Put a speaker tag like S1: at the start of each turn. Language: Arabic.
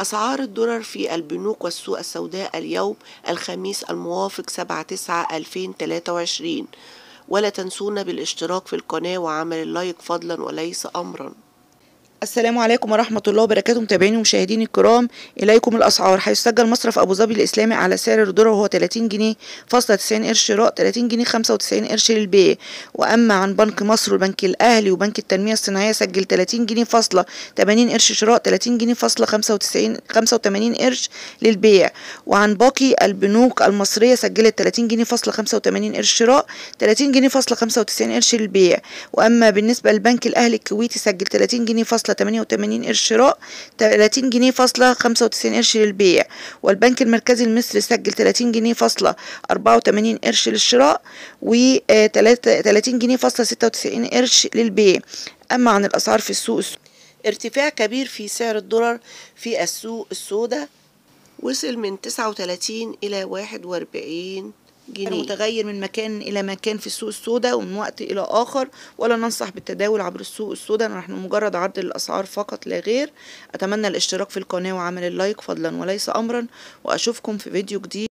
S1: أسعار الدولار في البنوك والسوق السوداء اليوم الخميس الموافق 7/9/2023. ولا تنسونا بالاشتراك في القناة وعمل اللايك فضلا وليس أمرا.
S2: السلام عليكم ورحمة الله وبركاته. متابعيني ومشاهديني الكرام، إليكم الأسعار. هيسجل مصرف أبو ظبي الإسلامي على سعر الدولار وهو 30 جنيه فاصلة 90 قرش شراء، 30 جنيه 95 قرش للبيع. وأما عن بنك مصر والبنك الأهلي وبنك التنمية الصناعية، سجل 30 جنيه فاصلة 80 قرش شراء، 30 جنيه فاصلة 85 قرش للبيع. وعن باقي البنوك المصرية، سجلت 30 جنيه فاصلة 85 قرش شراء، 30 جنيه فاصلة 95 قرش للبيع. وأما بالنسبة للبنك الأهلي الكويتي، سجل 30 جنيه فاصلة 88 قرش شراء، 30 جنيه فاصلة 95 قرش للبيع. والبنك المركزي المصري سجل 30 جنيه فاصلة 84 قرش للشراء، و 30 جنيه فاصلة 96 قرش للبيع. أما عن الأسعار في السوق،
S1: ارتفاع كبير في سعر الدولار في السوق السوداء، وصل من 39 إلى 41 جنيه،
S2: متغير من مكان إلى مكان في السوق السوداء ومن وقت إلى آخر. ولا ننصح بالتداول عبر السوق السوداء، نحن مجرد عرض للأسعار فقط لا غير. أتمنى الاشتراك في القناة وعمل اللايك فضلا وليس أمرا، وأشوفكم في فيديو جديد.